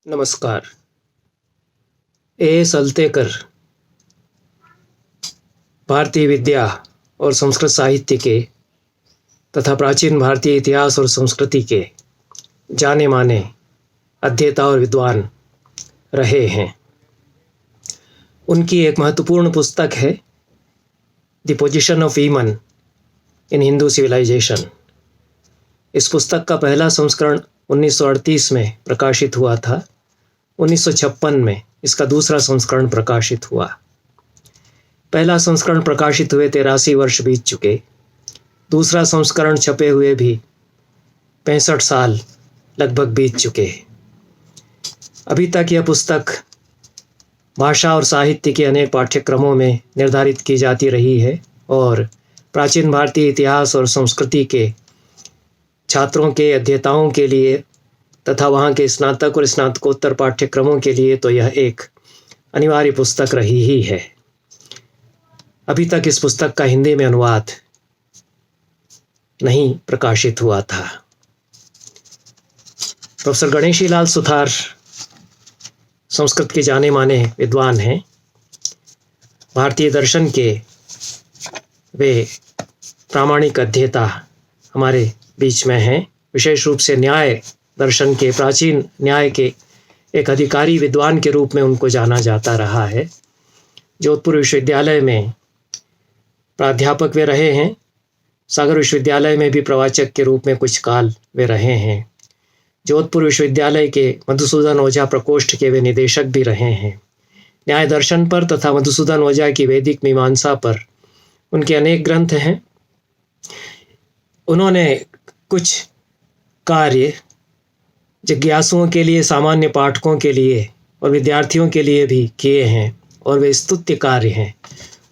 नमस्कार। A. सलतेकर भारतीय विद्या और संस्कृत साहित्य के तथा प्राचीन भारतीय इतिहास और संस्कृति के जाने माने अध्येता और विद्वान रहे हैं। उनकी एक महत्वपूर्ण पुस्तक है the position of women in Hindu civilisation. इस पुस्तक का पहला संस्करण 1938 में प्रकाशित हुआ था। 1956 में इसका दूसरा संस्करण प्रकाशित हुआ। पहला संस्करण प्रकाशित हुए 83 वर्ष बीत चुके। दूसरा संस्करण छपे हुए भी 65 साल लगभग बीत चुके। अभी तक यह पुस्तक भाषा और साहित्य के अनेक पाठ्यक्रमों में निर्धारित की जाती रही है और प्राचीन भारतीय इतिहास और संस्कृति के छात्रों के अध्येताओं के लिए तथा वहाँ के स्नातक और स्नातकोत्तर पाठ्यक्रमों के लिए तो यह एक अनिवार्य पुस्तक रही ही है। अभी तक इस पुस्तक का हिंदी में अनुवाद नहीं प्रकाशित हुआ था। प्रोफेसर गणेशी लाल सुथार संस्कृत के जाने माने विद्वान हैं। भारतीय दर्शन के वे प्रामाणिक अध्येता हमारे बीच में हैं। विशेष रूप से न्याय दर्शन के, प्राचीन न्याय के एक अधिकारी विद्वान के रूप में उनको जाना जाता रहा है। जोधपुर विश्वविद्यालय में प्राध्यापक वे रहे हैं। सागर विश्वविद्यालय में भी प्रवाचक के रूप में कुछ काल वे रहे हैं। जोधपुर विश्वविद्यालय के मधुसूदन ओझा प्रकोष्ठ के वे निदेशक भी रहे हैं। न्याय दर्शन पर तथा मधुसूदन ओझा की वैदिक मीमांसा पर उनके अनेक ग्रंथ हैं। उन्होंने कुछ कार्य जिज्ञासुओं के लिए, सामान्य पाठकों के लिए और विद्यार्थियों के लिए भी किए हैं और वे स्तुत्य कार्य हैं।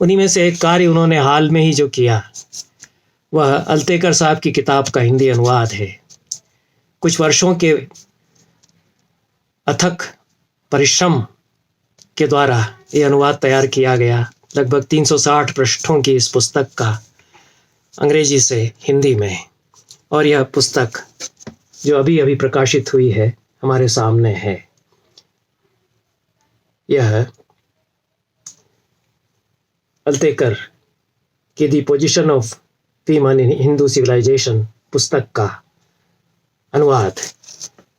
उन्हीं में से एक कार्य उन्होंने हाल में ही जो किया वह अल्तेकर साहब की किताब का हिंदी अनुवाद है। कुछ वर्षों के अथक परिश्रम के द्वारा ये अनुवाद तैयार किया गया। लगभग 360 पृष्ठों की इस पुस्तक का अंग्रेजी से हिंदी में, और यह पुस्तक जो अभी अभी प्रकाशित हुई है हमारे सामने है। यह अल्तेकर की the position of women in Hindu civilisation पुस्तक का अनुवाद,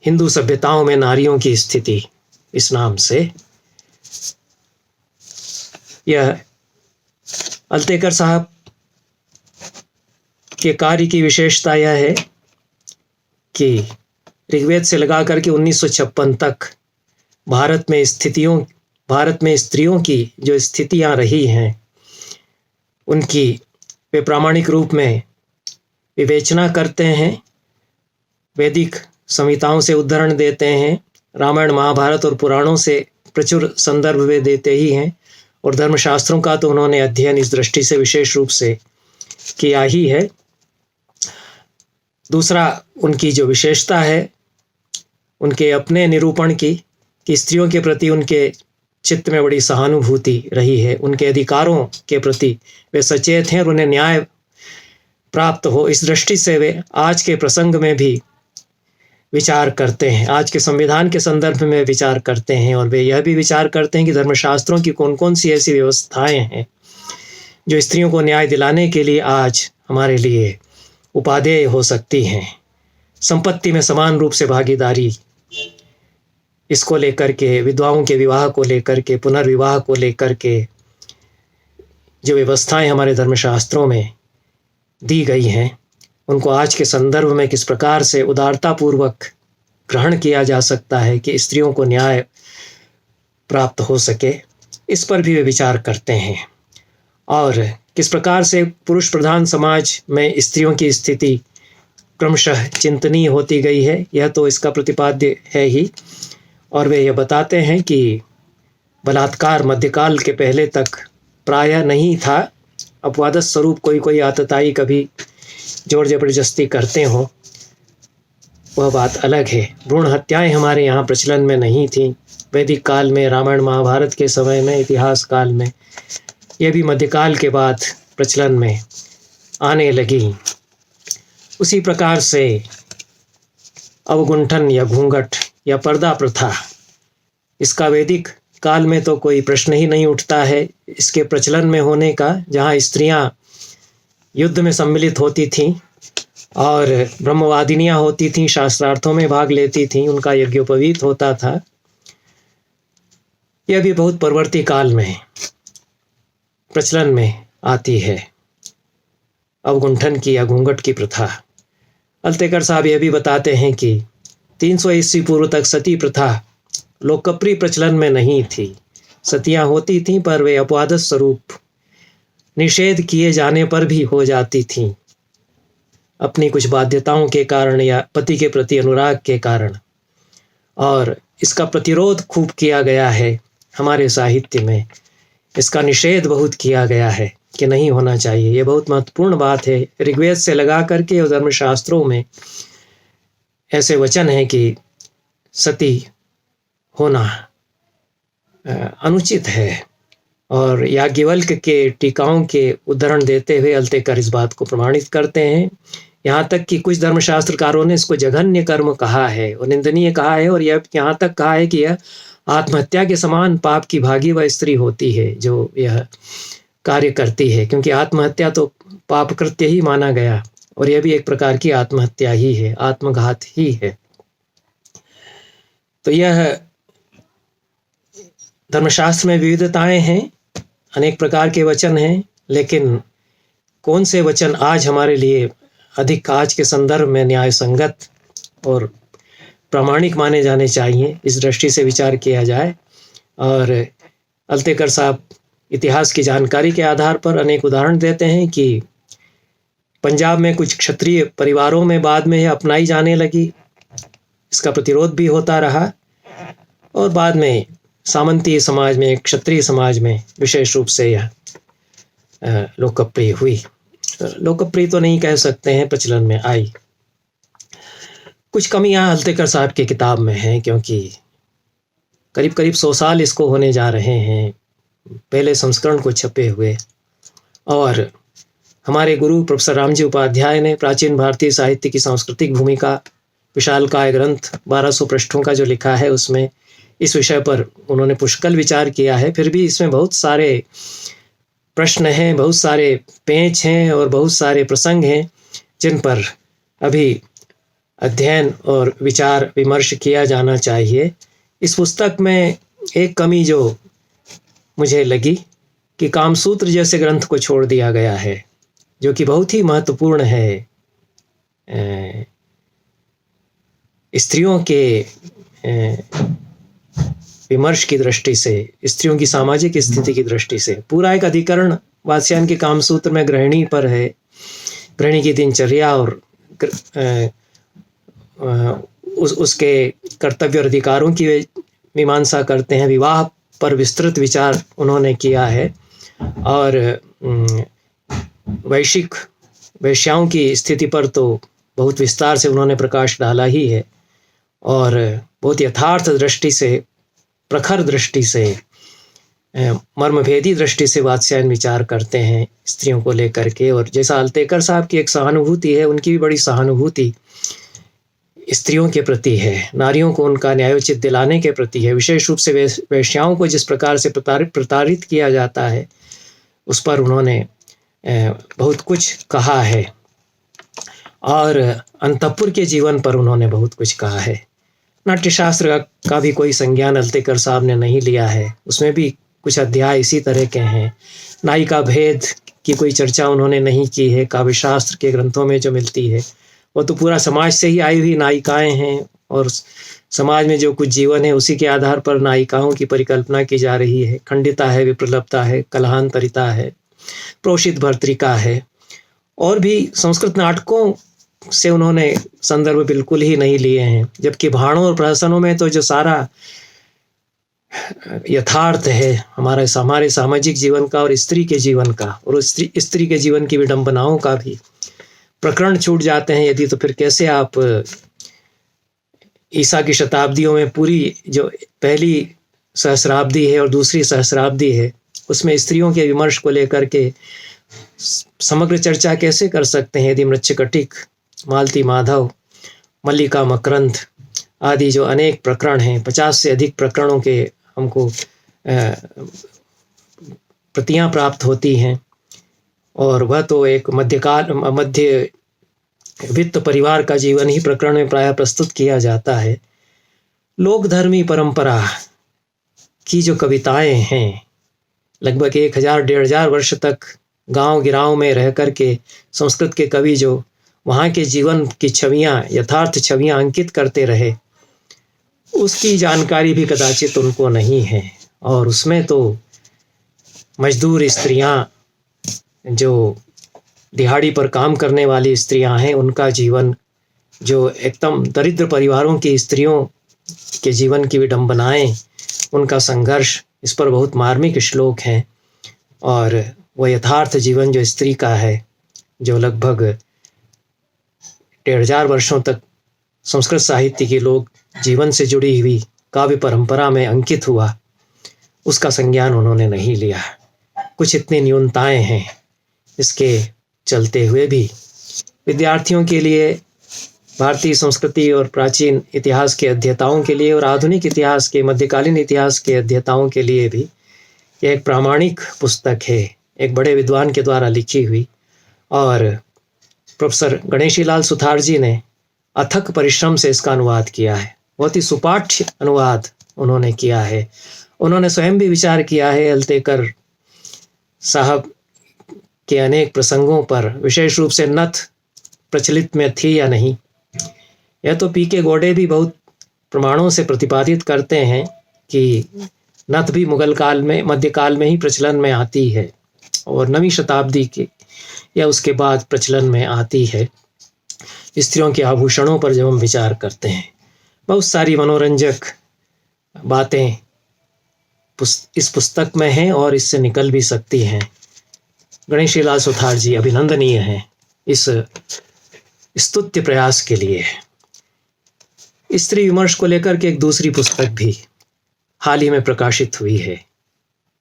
हिंदू सभ्यताओं में नारियों की स्थिति, इस नाम से। यह अल्तेकर साहब के कार्य की विशेषता यह है कि ऋग्वेद से लगा करके 1956 तक भारत में स्त्रियों की जो स्थितियां रही हैं उनकी वे प्रामाणिक रूप में विवेचना करते हैं। वैदिक संहिताओं से उद्धरण देते हैं। रामायण, महाभारत और पुराणों से प्रचुर संदर्भ वे देते ही हैं और धर्मशास्त्रों का तो उन्होंने अध्ययन इस दृष्टि से विशेष रूप से किया ही है। दूसरा, उनकी जो विशेषता है उनके अपने निरूपण की कि स्त्रियों के प्रति उनके चित्त में बड़ी सहानुभूति रही है। उनके अधिकारों के प्रति वे सचेत हैं और उन्हें न्याय प्राप्त हो, इस दृष्टि से वे आज के प्रसंग में भी विचार करते हैं। आज के संविधान के संदर्भ में विचार करते हैं और वे यह भी विचार करते हैं कि धर्मशास्त्रों की कौन कौन सी ऐसी व्यवस्थाएं हैं जो स्त्रियों को न्याय दिलाने के लिए आज हमारे लिए उपादेय हो सकती हैं। संपत्ति में समान रूप से भागीदारी, इसको लेकर के, विधवाओं के विवाह को लेकर के, पुनर्विवाह को लेकर के जो व्यवस्थाएं हमारे धर्मशास्त्रों में दी गई हैं उनको आज के संदर्भ में किस प्रकार से उदारतापूर्वक ग्रहण किया जा सकता है कि स्त्रियों को न्याय प्राप्त हो सके, इस पर भी वे विचार करते हैं। और किस प्रकार से पुरुष प्रधान समाज में स्त्रियों की स्थिति क्रमशः चिंतनीय होती गई है, यह तो इसका प्रतिपाद्य है ही। और वे यह बताते हैं कि बलात्कार मध्यकाल के पहले तक प्रायः नहीं था। अपवाद स्वरूप कोई आतताई कभी जोर जबरदस्ती करते हों, वह बात अलग है। भ्रूण हत्याएं हमारे यहाँ प्रचलन में नहीं थीं। वैदिक काल में, रामायण महाभारत के समय में, इतिहास काल में, यह भी मध्यकाल के बाद प्रचलन में आने लगी। उसी प्रकार से अवगुंठन या घूंघट या पर्दा प्रथा इसका वैदिक काल में तो कोई प्रश्न ही नहीं उठता है इसके प्रचलन में होने का, जहाँ स्त्रियां युद्ध में सम्मिलित होती थीं और ब्रह्मवादिनियां होती थीं, शास्त्रार्थों में भाग लेती थीं, उनका यज्ञोपवीत होता था। यह भी बहुत परवर्ती काल में प्रचलन में आती है अवगुंठन की या घूंघट की प्रथा। अल्तेकर साहब यह भी बताते हैं कि 300 ईस्वी पूर्व तक सती प्रथा लोकप्रिय प्रचलन में नहीं थी। सतियां होती थीं पर वे अपवाद स्वरूप निषेध किए जाने पर भी हो जाती थीं, अपनी कुछ बाध्यताओं के कारण या पति के प्रति अनुराग के कारण। और इसका प्रतिरोध खूब किया गया है हमारे साहित्य में, इसका निषेध बहुत किया गया है कि नहीं होना चाहिए। ये बहुत महत्वपूर्ण बात है। ऋग्वेद से लगा करके और धर्मशास्त्रों में ऐसे वचन हैं कि सती होना अनुचित है। और याज्ञवल्क्य के टीकाओं के उदाहरण देते हुए अल्तेकर इस बात को प्रमाणित करते हैं। यहाँ तक कि कुछ धर्मशास्त्रकारों ने इसको जघन्य कर्म कहा है और निंदनीय कहा है, और यह यहाँ तक कहा है कि यह आत्महत्या के समान पाप की भागी वह स्त्री होती है जो यह कार्य करती है, क्योंकि आत्महत्या तो पाप कृत्य ही माना गया और यह भी एक प्रकार की आत्महत्या ही है, आत्मघात ही है। तो यह धर्मशास्त्र में विविधताएं हैं, अनेक प्रकार के वचन हैं, लेकिन कौन से वचन आज हमारे लिए अधिक आज के संदर्भ में न्याय संगत और प्रामाणिक माने जाने चाहिए, इस दृष्टि से विचार किया जाए। और अल्तेकर साहब इतिहास की जानकारी के आधार पर अनेक उदाहरण देते हैं कि पंजाब में कुछ क्षत्रिय परिवारों में बाद में यह अपनाई जाने लगी, इसका प्रतिरोध भी होता रहा और बाद में सामंतीय समाज में, क्षत्रिय समाज में विशेष रूप से यह लोकप्रिय हुई। लोकप्रिय तो नहीं कह सकते हैं, प्रचलन में आई। कुछ कमियां अल्तेकर साहब की किताब में हैं, क्योंकि करीब करीब 100 साल इसको होने जा रहे हैं पहले संस्करण को छपे हुए। और हमारे गुरु प्रोफेसर रामजी उपाध्याय ने प्राचीन भारतीय साहित्य की सांस्कृतिक भूमिका विशालकाय ग्रंथ 1200 पृष्ठों का जो लिखा है, उसमें इस विषय पर उन्होंने पुष्कल विचार किया है। फिर भी इसमें बहुत सारे प्रश्न हैं, बहुत सारे पेंच हैं और बहुत सारे प्रसंग हैं जिन पर अभी अध्ययन और विचार विमर्श किया जाना चाहिए। इस पुस्तक में एक कमी जो मुझे लगी कि कामसूत्र जैसे ग्रंथ को छोड़ दिया गया है, जो कि बहुत ही महत्वपूर्ण है स्त्रियों के विमर्श की दृष्टि से, स्त्रियों की सामाजिक स्थिति की दृष्टि से। पूरा एक अधिकरण वात्स्यायन के कामसूत्र में गृहिणी पर है, गृहिणी की दिनचर्या और उसके कर्तव्य और अधिकारों की मीमांसा करते हैं। विवाह पर विस्तृत विचार उन्होंने किया है और वैश्विक वेश्याओं की स्थिति पर तो बहुत विस्तार से उन्होंने प्रकाश डाला ही है और बहुत यथार्थ दृष्टि से, प्रखर दृष्टि से, मर्मभेदी दृष्टि से वात्स्यायन विचार करते हैं स्त्रियों को लेकर के। और जैसा अल्तेकर साहब की एक सहानुभूति है, उनकी भी बड़ी सहानुभूति स्त्रियों के प्रति है, नारियों को उनका न्यायोचित दिलाने के प्रति है। विशेष रूप से वेश्याओं को जिस प्रकार से प्रताड़ित किया जाता है, उस पर उन्होंने बहुत कुछ कहा है और अंतःपुर के जीवन पर उन्होंने बहुत कुछ कहा है। नाट्यशास्त्र का भी कोई संज्ञान अल्तेकर साहब ने नहीं लिया है, उसमें भी कुछ अध्याय इसी तरह के हैं। नायिका भेद की कोई चर्चा उन्होंने नहीं की है। काव्यशास्त्र के ग्रंथों में जो मिलती है वो तो पूरा समाज से ही आई हुई नायिकाएं हैं और समाज में जो कुछ जीवन है उसी के आधार पर नायिकाओं की परिकल्पना की जा रही है। खंडिता है, विप्रलब्धता है, कलहांतरिता है, प्रोषित भर्तृका है और भी संस्कृत नाटकों से उन्होंने संदर्भ बिल्कुल ही नहीं लिए हैं। जबकि भाणों और प्रहसनों में तो जो सारा यथार्थ है हमारे सामाजिक जीवन का और स्त्री के जीवन का और स्त्री के जीवन की विडंबनाओं का भी प्रकरण छूट जाते हैं यदि, तो फिर कैसे आप ईसा की शताब्दियों में पूरी जो पहली सहस्राब्दी है और दूसरी सहस्राब्दी है उसमें स्त्रियों के विमर्श को लेकर के समग्र चर्चा कैसे कर सकते हैं यदि मृच्छकटिक, मालती माधव, मल्लिका मकरंद, आदि जो अनेक प्रकरण हैं, 50 से अधिक प्रकरणों के हमको प्रतियां प्राप्त होती हैं। और वह तो एक मध्य वित्त परिवार का जीवन ही प्रकरण में प्रायः प्रस्तुत किया जाता है। लोक धर्मी परंपरा की जो कविताएं हैं, लगभग 1000-1500 वर्ष तक गांव गिराव में रह कर के संस्कृत के कवि जो वहाँ के जीवन की छवियाँ, यथार्थ छवियाँ अंकित करते रहे, उसकी जानकारी भी कदाचित उनको नहीं है। और उसमें तो मजदूर स्त्रियाँ, जो दिहाड़ी पर काम करने वाली स्त्रियां हैं, उनका जीवन, जो एकदम दरिद्र परिवारों की स्त्रियों के जीवन की विडंबनाएं, उनका संघर्ष, इस पर बहुत मार्मिक श्लोक हैं। और वह यथार्थ जीवन जो स्त्री का है, जो लगभग 1500 वर्षों तक संस्कृत साहित्य के लोग जीवन से जुड़ी हुई काव्य परंपरा में अंकित हुआ, उसका संज्ञान उन्होंने नहीं लिया। कुछ इतनी न्यूनताएं हैं। इसके चलते हुए भी विद्यार्थियों के लिए, भारतीय संस्कृति और प्राचीन इतिहास के अध्येताओं के लिए और आधुनिक इतिहास के, मध्यकालीन इतिहास के अध्येताओं के लिए भी यह एक प्रामाणिक पुस्तक है, एक बड़े विद्वान के द्वारा लिखी हुई। और प्रोफेसर गणेशीलाल सुथार जी ने अथक परिश्रम से इसका अनुवाद किया है। बहुत ही सुपाठ्य अनुवाद उन्होंने किया है। उन्होंने स्वयं भी विचार किया है अल्तेकर साहब के अनेक प्रसंगों पर, विशेष रूप से नथ प्रचलित में थी या नहीं। यह तो पी.के. गोडे भी बहुत प्रमाणों से प्रतिपादित करते हैं कि नथ भी मुगल काल में, मध्यकाल में ही प्रचलन में आती है और 9वीं शताब्दी के या उसके बाद प्रचलन में आती है। स्त्रियों के आभूषणों पर जब हम विचार करते हैं, बहुत सारी मनोरंजक बातें इस पुस्तक में हैं और इससे निकल भी सकती हैं। गणेशीलाल सुथार जी अभिनंदनीय हैं इस स्तुत्य प्रयास के लिए। स्त्री विमर्श को लेकर के एक दूसरी पुस्तक भी हाल ही में प्रकाशित हुई है।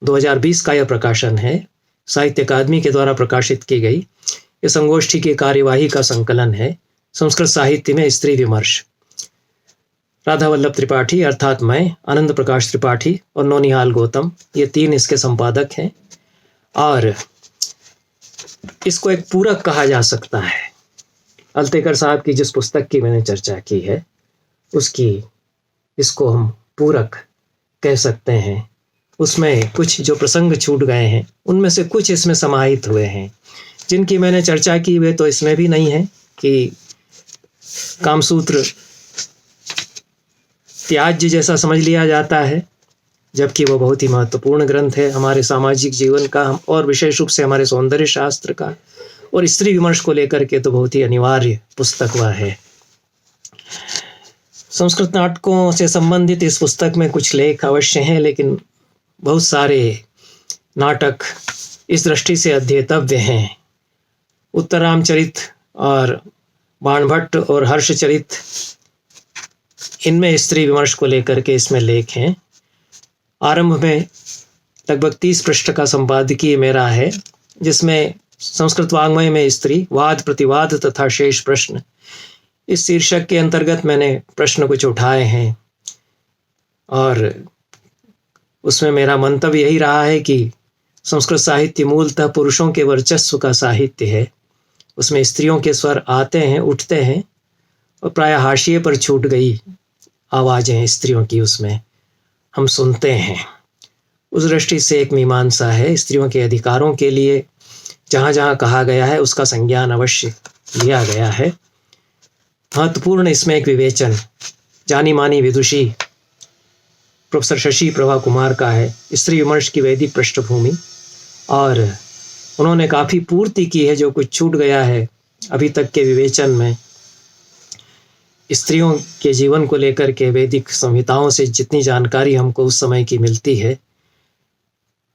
2020 का यह प्रकाशन है, साहित्य अकादमी के द्वारा प्रकाशित की गई। यह संगोष्ठी की कार्यवाही का संकलन है, संस्कृत साहित्य में स्त्री विमर्श। राधा वल्लभ त्रिपाठी अर्थात मैं, आनंद प्रकाश त्रिपाठी और नौनिहाल गौतम, ये 3 इसके संपादक हैं। और इसको एक पूरक कहा जा सकता है अल्तेकर साहब की जिस पुस्तक की मैंने चर्चा की है, उसकी, इसको हम पूरक कह सकते हैं। उसमें कुछ जो प्रसंग छूट गए हैं, उनमें से कुछ इसमें समाहित हुए हैं। जिनकी मैंने चर्चा की वे तो इसमें भी नहीं है कि कामसूत्र त्याज्य जैसा समझ लिया जाता है, जबकि वो बहुत ही महत्वपूर्ण ग्रंथ है हमारे सामाजिक जीवन का और विशेष रूप से हमारे सौंदर्य शास्त्र का। और स्त्री विमर्श को लेकर के तो बहुत ही अनिवार्य पुस्तक वह है। संस्कृत नाटकों से संबंधित इस पुस्तक में कुछ लेख अवश्य हैं, लेकिन बहुत सारे नाटक इस दृष्टि से अध्येतव्य हैं। उत्तरामचरित और बाणभट्ट और हर्षचरित, इनमें स्त्री विमर्श को लेकर के इसमें लेख हैं। आरंभ में लगभग 30 पृष्ठ का संपादकीय मेरा है, जिसमें संस्कृत वाङ्मय में स्त्री, वाद प्रतिवाद तथा शेष प्रश्न, इस शीर्षक के अंतर्गत मैंने प्रश्न कुछ उठाए हैं। और उसमें मेरा मंतव्य यही रहा है कि संस्कृत साहित्य मूलतः पुरुषों के वर्चस्व का साहित्य है। उसमें स्त्रियों के स्वर आते हैं, उठते हैं, और प्रायः हाशिए पर छूट गई आवाज़ें स्त्रियों की उसमें हम सुनते हैं। उस दृष्टि से एक मीमांसा है। स्त्रियों के अधिकारों के लिए जहाँ जहाँ कहा गया है उसका संज्ञान अवश्य लिया गया है। महत्वपूर्ण इसमें एक विवेचन जानी मानी विदुषी प्रोफेसर शशि प्रभा कुमार का है, स्त्री विमर्श की वैदिक पृष्ठभूमि, और उन्होंने काफ़ी पूर्ति की है जो कुछ छूट गया है अभी तक के विवेचन में। स्त्रियों के जीवन को लेकर के वैदिक संहिताओं से जितनी जानकारी हमको उस समय की मिलती है,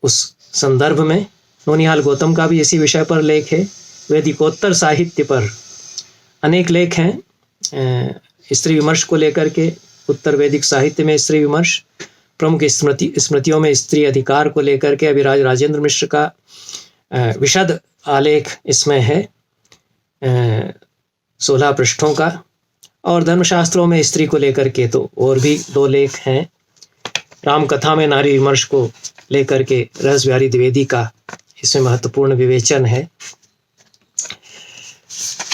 उस संदर्भ में नौनिहाल गौतम का भी इसी विषय पर लेख है। वैदिकोत्तर साहित्य पर अनेक लेख हैं स्त्री विमर्श को लेकर के। उत्तर वैदिक साहित्य में स्त्री विमर्श, प्रमुख स्मृतियों में स्त्री अधिकार को लेकर के अभिराज राजेंद्र मिश्र का विशद आलेख इसमें है 16 पृष्ठों का। और धर्मशास्त्रों में स्त्री को लेकर के तो और भी 2 लेख हैं। राम कथा में नारी विमर्श को लेकर के रस बिहारी द्विवेदी का इसमें महत्वपूर्ण विवेचन है।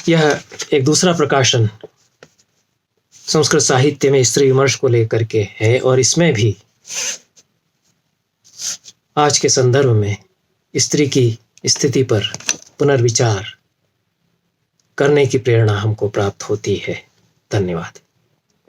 यह एक दूसरा प्रकाशन संस्कृत साहित्य में स्त्री विमर्श को लेकर के है और इसमें भी आज के संदर्भ में स्त्री की स्थिति पर पुनर्विचार करने की प्रेरणा हमको प्राप्त होती है। धन्यवाद।